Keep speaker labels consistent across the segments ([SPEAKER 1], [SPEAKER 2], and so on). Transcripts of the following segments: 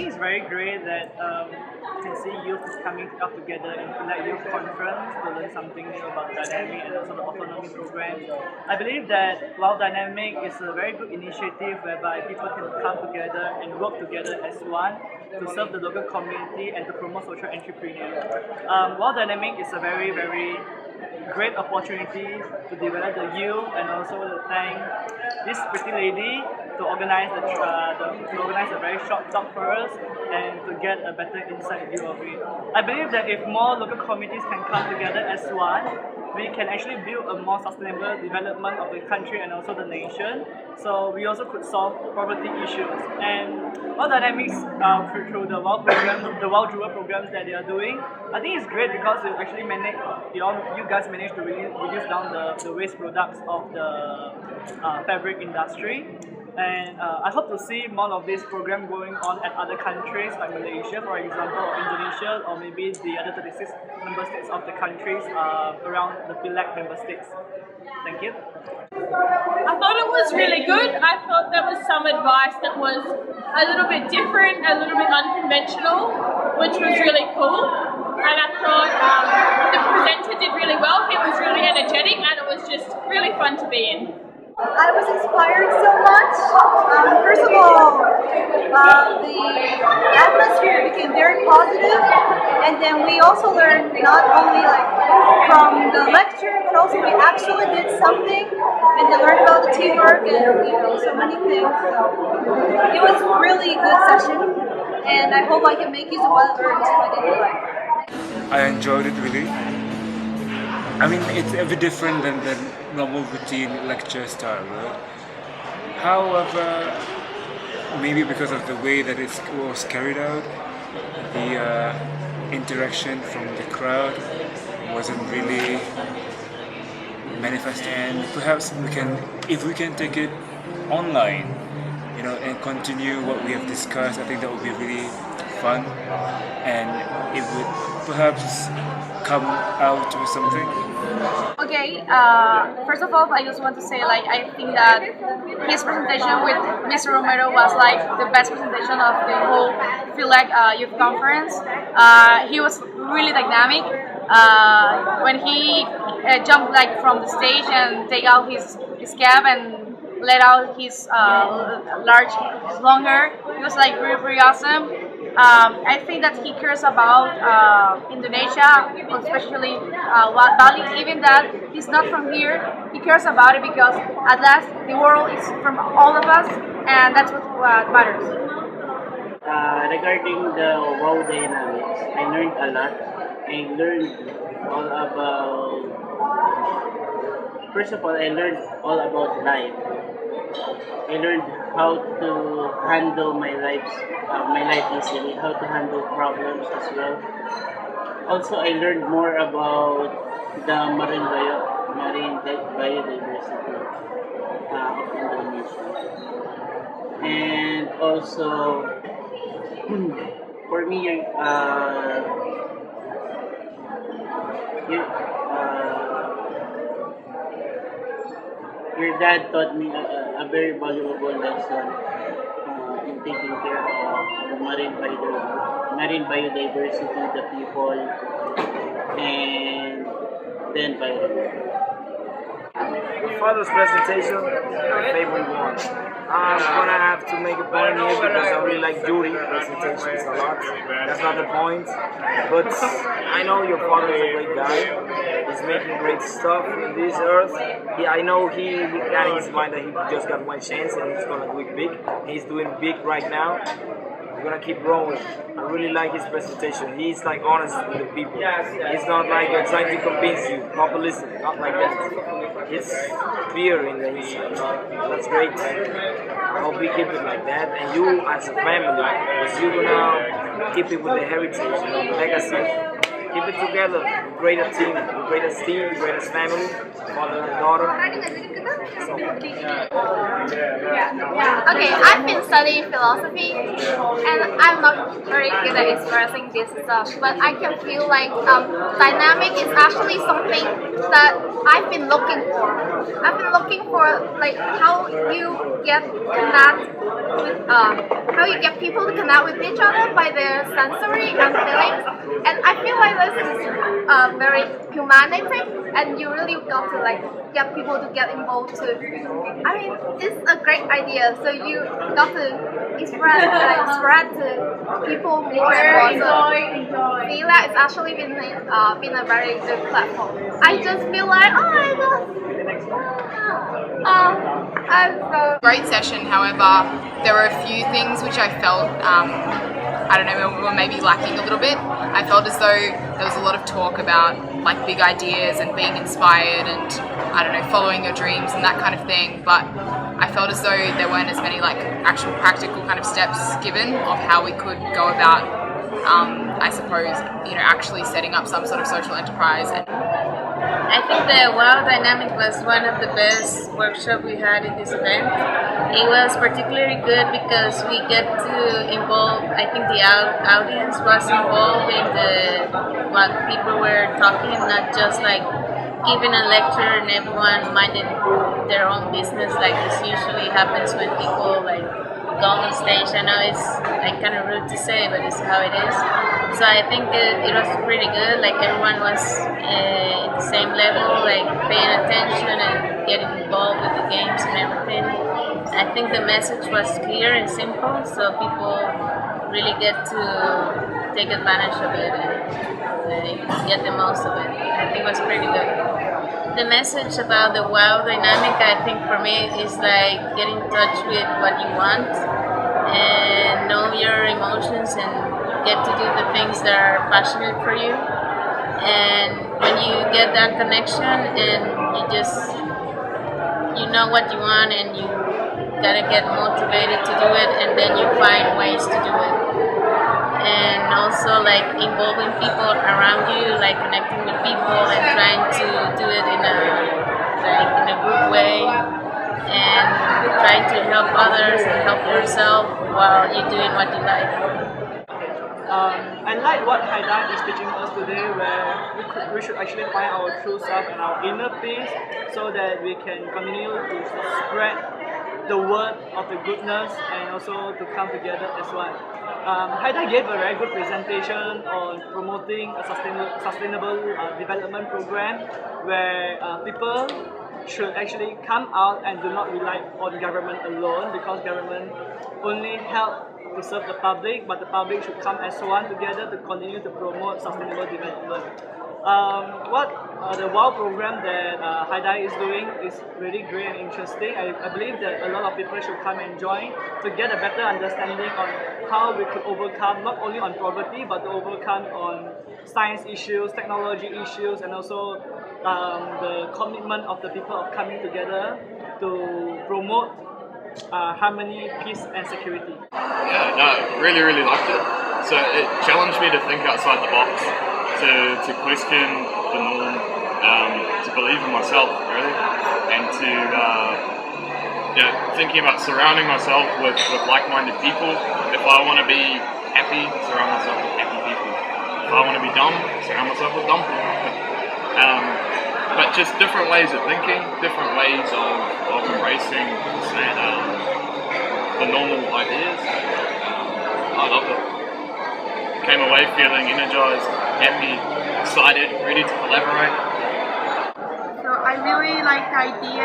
[SPEAKER 1] think it's very great that you can see youth coming up together in FEALAC Youth Conference to learn something new about dynamic and also the autonomy program. I believe that while dynamic is a very good initiative whereby people can come together and work together as one to serve the local community and to promote social entrepreneurship. While dynamic is a very great opportunity to develop the youth and also to thank this pretty lady to organize a very short talk for us and to get a better inside view of it. I believe that if more local communities can come together as one, we can actually build a more sustainable development of the country and also the nation. So we also could solve poverty issues. And all dynamics through the WOW programs, the WOW Jewel programs that they are doing, I think it's great because you actually you guys managed to reduce down the waste products of the fabric industry. And I hope to see more of this program going on at other countries like Malaysia, for example, or Indonesia, or maybe the other 36 member states of the countries around the FEALAC member states. Thank you.
[SPEAKER 2] I thought it was really good. I thought there was some advice that was a little bit different, a little bit unconventional, which was really cool. And I thought the presenter did really well. He was really energetic and it was just really fun to be in.
[SPEAKER 3] I was inspired so much. First of all, the atmosphere became very positive, and then we also learned not only from the lecture, but also we actually did something and then learned about the teamwork and so many things. So it was really a good session, and I hope I can make use of what I learned in my daily life.
[SPEAKER 4] I enjoyed it really. I mean, it's a bit different than the normal routine lecture style, right? However, maybe because of the way that it was carried out, the interaction from the crowd wasn't really manifest. And perhaps if we can take it online, and continue what we have discussed, I think that would be really fun, and it would perhaps come out with something.
[SPEAKER 5] Okay, first of all, I just want to say I think that his presentation with Mr. Romero was the best presentation of the whole FEALAC Youth Conference. He was really dynamic. When he jumped from the stage and take out his cap and let out his long hair, it was really awesome. I think that he cares about Indonesia, especially Bali. Even that he's not from here, he cares about it because at last the world is from all of us, and that's what matters.
[SPEAKER 6] Regarding the WOW dynamics, I learned a lot. I learned all about. First of all, I learned all about life. I learned how to handle my life easily, how to handle problems as well. Also, I learned more about the marine biodiversity of Indonesia. And also, for me, your dad taught me a very valuable lesson in taking care of the marine biodiversity, the people, and the environment.
[SPEAKER 7] My father's presentation, my favorite one. I'm gonna have to make a point here because I really like Yuri presentations a lot. That's not the point. But I know your father is a great guy. He's making great stuff in this earth. I know he got in his mind that he just got one chance and he's gonna do it big. He's doing big right now. We're gonna keep growing. I really like his presentation. He's honest with the people. He's not trying to convince you, populism, not like that. It's clear in the inside. That's great. I hope we keep it like that. And you as a family, because you're gonna keep it with the heritage, the legacy. Keep it together. Greatest team, the greatest family, father and daughter.
[SPEAKER 8] Okay, I've been studying philosophy, and I'm not very good at expressing this stuff, but I can feel like dynamic is actually something that I've been looking for. I've been looking for like how you get how you get people to connect with each other by their sensory and feelings, and I feel like this is very humanity, and you really got to like get people to get involved too. I mean, it's a great idea. So you got to spread to people more and more. So FEALAC has actually been a very good platform. I just feel like, oh my god, I'm so
[SPEAKER 9] great session. However, there were a few things which I felt I don't know, were maybe lacking a little bit. I felt as though there was a lot of talk about like big ideas and being inspired and I don't know, following your dreams and that kind of thing, but I felt as though there weren't as many like actual practical kind of steps given of how we could go about I suppose, you know, actually setting up some sort of social enterprise.
[SPEAKER 5] I think the WOW Dynamic was one of the best workshops we had in this event. It was particularly good because we get to involve, I think the audience was involved in what people were talking, not just like giving a lecture and everyone minded their own business like this usually happens when people like go on stage. I know it's like kind of rude to say, but it's how it is. So I think it was pretty good. Like everyone was in the same level, like paying attention and getting involved with the games and everything. I think the message was clear and simple, so people really get to take advantage of it and get the most of it. I think it was pretty good. The message about the WOW dynamic, I think for me, is like get in touch with what you want and know your emotions and get to do the things that are passionate for you. And when you get that connection and you know what you want and you gotta get motivated to do it, and then you find ways to do it. And also like involving people around you, like connecting with people and trying to do it in a good way and trying to help others and help yourself while you're doing what you like.
[SPEAKER 1] I like what Hai Dai is teaching us today, where we should actually find our true self and our inner peace so that we can continue to spread the word of the goodness and also to come together as one. Hai Dai gave a very good presentation on promoting a sustainable development program where people should actually come out and do not rely on government alone, because government only help to serve the public, but the public should come as one together to continue to promote sustainable development. The WOW program that Hai Dai is doing is really great and interesting. I believe that a lot of people should come and join to get a better understanding on how we could overcome not only on poverty but to overcome on science issues, technology issues, and also the commitment of the people of coming together to promote harmony, peace, and security.
[SPEAKER 10] Yeah, no, really liked it. So it challenged me to think outside the box, to question the norm, to believe in myself, really, and to thinking about surrounding myself with like-minded people. If I want to be happy, surround myself with happy people. If I want to be dumb, surround myself with dumb people. But just different ways of thinking, different ways of embracing the normal ideas. I loved it. Came away feeling energized, happy, excited, ready to collaborate.
[SPEAKER 11] So I really like the idea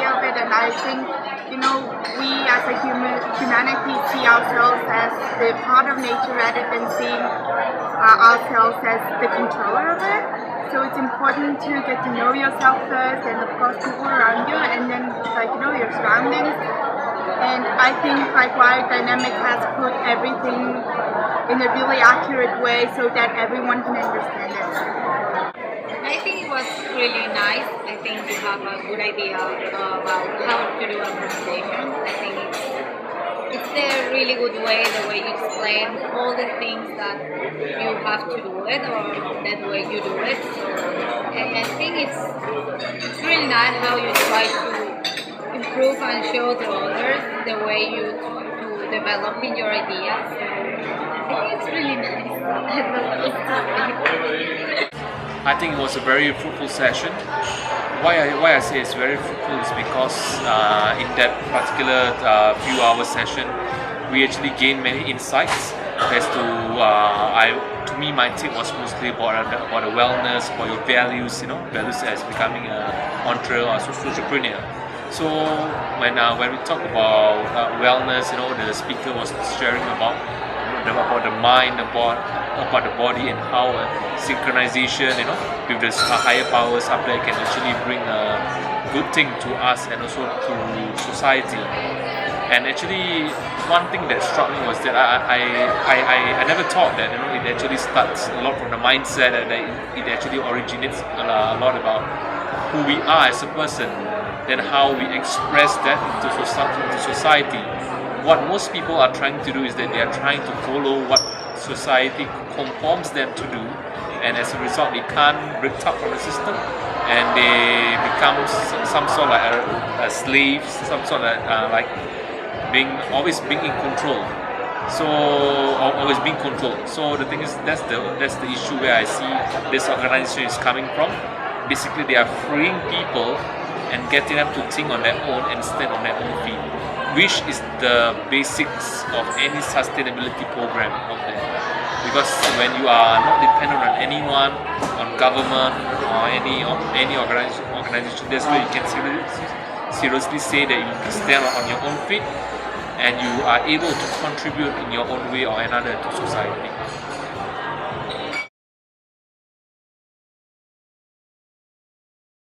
[SPEAKER 11] of it, and I think, you know, we as a humanity see ourselves as the part of nature rather than seeing ourselves as the controller of it. So it's important to get to know yourself first, and of course people around you, and then your surroundings. And I think why Dynamic has put everything in a really accurate way so that everyone can understand it.
[SPEAKER 12] I think it was really nice. I think you have a good idea about how to do a presentation. I think it's a really good way, the way you explain all the things that you have to do it or that way you do it. So I think it's really nice how you try to improve and show to others the way you to developing your ideas. So I think it's really nice.
[SPEAKER 13] I think it was a very fruitful session. Why I say it's very fruitful is because in that particular few hour session, we actually gained many insights as to to me my take was mostly about the wellness, about your values, values as becoming an entrepreneur or socialpreneur. So when we talk about wellness, the speaker was sharing about the mind, about the body, and how synchronization, with the higher powers up there can actually bring a good thing to us and also to society. And actually, one thing that struck me was that I never thought that it actually starts a lot from the mindset, and that it actually originates a lot about who we are as a person, then how we express that into society. What most people are trying to do is that they are trying to follow what society conforms them to do, and as a result they can't break out from the system and they become some sort of like a slave, some sort of like always being in control. So always being controlled. So the thing is, that's the issue where I see this organization is coming from. Basically, they are freeing people and getting them to think on their own and stand on their own feet, which is the basics of any sustainability program out there. Because when you are not dependent on anyone, on government or any organization, that's where you can seriously say that you can stand on your own feet and you are able to contribute in your own way or another to society.